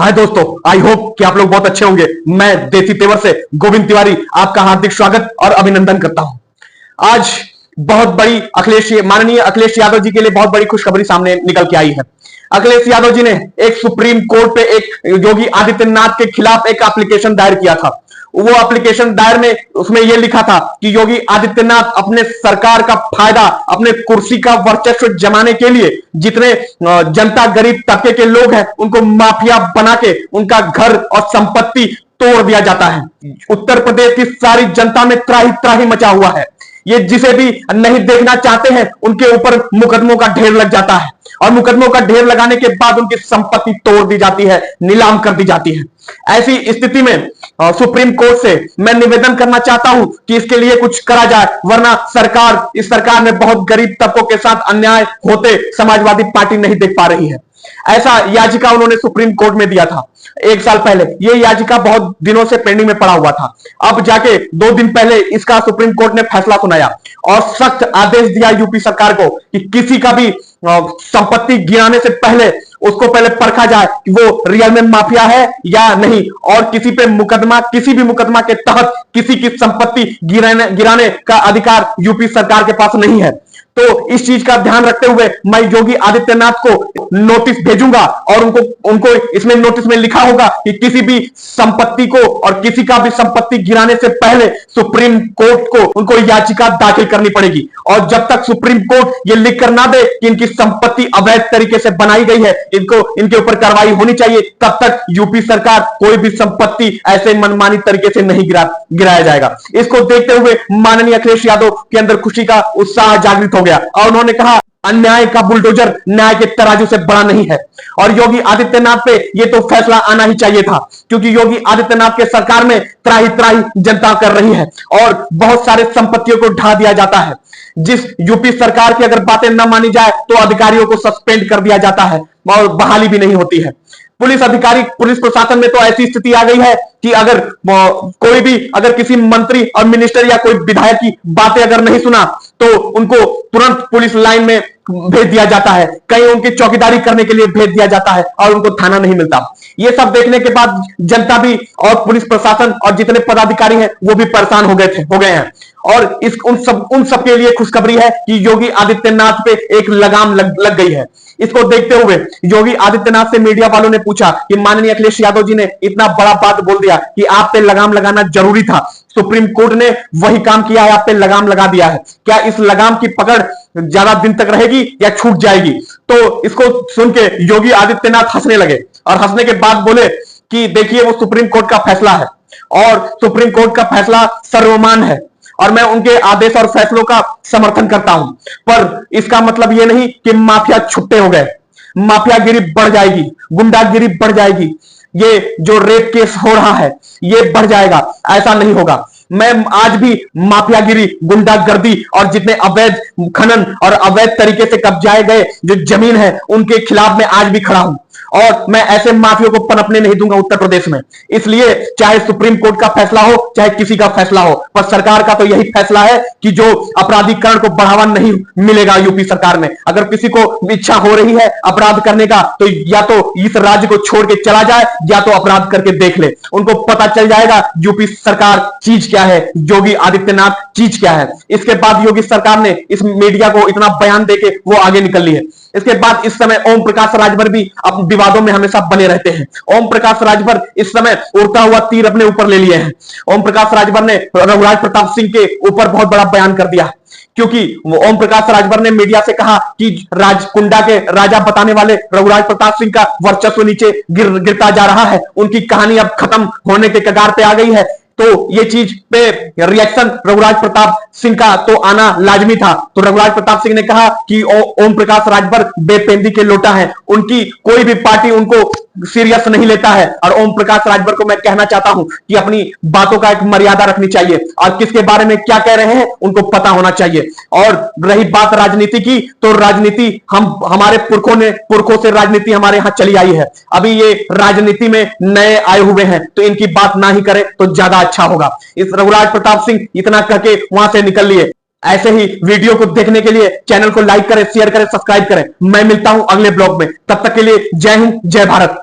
हाय दोस्तों, I hope कि आप लोग बहुत अच्छे होंगे। मैं देसी तेवर से गोविंद तिवारी आपका हार्दिक स्वागत और अभिनंदन करता हूं। आज बहुत बड़ी माननीय अखिलेश यादव जी के लिए बहुत बड़ी खुशखबरी सामने निकल के आई है। अखिलेश यादव जी ने एक सुप्रीम कोर्ट पे एक योगी आदित्यनाथ के खिलाफ एक एप्लीकेशन दायर किया था। वो एप्लीकेशन दायर में उसमें यह लिखा था कि योगी आदित्यनाथ अपने सरकार का फायदा, अपने कुर्सी का वर्चस्व जमाने के लिए जितने जनता गरीब तबके के लोग हैं उनको माफिया बना के उनका घर और संपत्ति तोड़ दिया जाता है। उत्तर प्रदेश की सारी जनता में त्राही त्राही मचा हुआ है। ये जिसे भी नहीं देखना चाहते हैं उनके ऊपर मुकदमों का ढेर लग जाता है और मुकदमों का ढेर लगाने के बाद उनकी संपत्ति तोड़ दी जाती है, नीलाम कर दी जाती है। ऐसी स्थिति में सुप्रीम कोर्ट से मैं निवेदन करना चाहता हूं कि इसके लिए कुछ करा जाए, वरना इस सरकार में बहुत गरीब तबकों के साथ अन्याय होते समाजवादी पार्टी नहीं देख पा रही है। ऐसा याचिका उन्होंने सुप्रीम कोर्ट में दिया था 1 साल पहले। यह याचिका बहुत दिनों से पेंडिंग में पड़ा हुआ था। अब जाके 2 दिन पहले इसका सुप्रीम कोर्ट ने फैसला सुनाया और सख्त आदेश दिया यूपी सरकार को कि किसी का भी संपत्ति गिराने से पहले उसको पहले परखा जाए कि वो रियल में माफिया है या नहीं, और किसी भी मुकदमा के तहत किसी की संपत्ति गिराने का अधिकार यूपी सरकार के पास नहीं है। तो इस चीज का ध्यान रखते हुए मैं योगी आदित्यनाथ को नोटिस भेजूंगा और उनको इसमें नोटिस में लिखा होगा कि किसी भी संपत्ति को और किसी का भी संपत्ति गिराने से पहले सुप्रीम कोर्ट को उनको याचिका दाखिल करनी पड़ेगी। और जब तक सुप्रीम कोर्ट ये लिख कर ना दे कि इनकी संपत्ति अवैध तरीके से बनाई गई है, इनके ऊपर कार्रवाई होनी चाहिए, तब तक यूपी सरकार कोई भी संपत्ति ऐसे मनमानी तरीके से नहीं गिराया जाएगा। इसको देखते हुए माननीय अखिलेश यादव के अंदर खुशी का उत्साह जागृत हो गया और उन्होंने कहा अन्याय का बुलडोजर न्याय के तराजू से बड़ा नहीं है। और योगी आदित्यनाथ पे ये तो फैसला आना ही चाहिए था, क्योंकि योगी आदित्यनाथ के सरकार में त्राही त्राही जनता कर रही है और बहुत सारे संपत्तियों को ढा दिया जाता है। जिस यूपी सरकार की अगर बातें न मानी जाए तो अधिकारियों को सस्पेंड कर दिया जाता है और बहाली भी नहीं होती है। पुलिस प्रशासन में तो ऐसी स्थिति आ गई है कि अगर किसी मंत्री और मिनिस्टर या कोई विधायक की बातें अगर नहीं सुना तो उनको तुरंत पुलिस लाइन में भेज दिया जाता है, कहीं उनकी चौकीदारी करने के लिए भेज दिया जाता है और उनको थाना नहीं मिलता। ये सब देखने के बाद जनता भी और पुलिस प्रशासन और जितने पदाधिकारी हैं वो भी परेशान हो गए हैं। और उन सब के लिए खुशखबरी है कि योगी आदित्यनाथ पे एक लगाम लग गई है। इसको देखते हुए योगी आदित्यनाथ से मीडिया वालों ने पूछा कि माननीय अखिलेश यादव जी ने इतना बड़ा बात बोल दिया कि आप पे लगाम लगाना जरूरी था, सुप्रीम कोर्ट ने वही काम किया है, आप पे लगाम लगा दिया है, क्या इस लगाम की पकड़ ज्यादा दिन तक रहेगी या छूट जाएगी? तो इसको सुन के योगी आदित्यनाथ हंसने लगे और हंसने के बाद बोले कि देखिए वो सुप्रीम कोर्ट का फैसला है और सुप्रीम कोर्ट का फैसला सर्वमान्य है और मैं उनके आदेश और फैसलों का समर्थन करता हूं, पर इसका मतलब यह नहीं कि माफिया छुट्टे हो गए। माफियागिरी बढ़ जाएगी, गुंडागिरी बढ़ जाएगी, ये जो रेप केस हो रहा है ये बढ़ जाएगा, ऐसा नहीं होगा। मैं आज भी माफियागिरी, गुंडागर्दी और जितने अवैध खनन और अवैध तरीके से कब्जाए गए जो जमीन है उनके खिलाफ मैं आज भी खड़ा हूं और मैं ऐसे माफियों को पनपने नहीं दूंगा उत्तर प्रदेश में। इसलिए चाहे सुप्रीम कोर्ट का फैसला हो चाहे किसी का फैसला हो, पर सरकार का तो यही फैसला है कि जो अपराधीकरण को बढ़ावा नहीं मिलेगा यूपी सरकार में। अगर किसी को इच्छा हो रही है अपराध करने का तो या तो इस राज्य को छोड़ के चला जाए या तो अपराध करके देख ले, उनको पता चल जाएगा यूपी सरकार चीज क्या है, योगी आदित्यनाथ चीज क्या है। इसके बाद योगी सरकार ने इस मीडिया को इतना बयान देके वो आगे निकल ली है। इसके बाद इस समय ओम प्रकाश राजभर भी अब विवादों में हमेशा बने रहते हैं। ओम प्रकाश राजभर इस समय उड़ता हुआ तीर अपने ऊपर ले लिए हैं। ओम प्रकाश राजभर ने रघुराज प्रताप सिंह के ऊपर बहुत बड़ा बयान कर दिया, क्योंकि ओम प्रकाश राजभर ने मीडिया से कहा कि राजकुंडा के राजा बताने वाले रघुराज प्रताप सिंह का वर्चस्व नीचे गिरता जा रहा है, उनकी कहानी अब खत्म होने के कगार पे आ गई है। तो ये चीज पे रिएक्शन रघुराज प्रताप सिंह का तो आना लाजमी था। तो रघुराज प्रताप सिंह ने कहा कि ओम प्रकाश राजभर बेपेंदी के लोटा है, उनकी कोई भी पार्टी उनको सीरियस नहीं लेता है। और ओम प्रकाश राजभर को मैं कहना चाहता हूं कि अपनी बातों का एक मर्यादा रखनी चाहिए और किसके बारे में क्या कह रहे हैं उनको पता होना चाहिए। और रही बात राजनीति की, तो राजनीति हमारे पुरखों से राजनीति हमारे यहां चली आई है। अभी ये राजनीति में नए आए हुए हैं तो इनकी बात ना ही करें तो ज्यादा अच्छा होगा। इस रघुराज प्रताप सिंह इतना करके वहां से निकल लिए। ऐसे ही वीडियो को देखने के लिए चैनल को लाइक करें, शेयर करें, सब्सक्राइब करें। मैं मिलता हूं अगले ब्लॉग में, तब तक के लिए जय हिंद, जय भारत।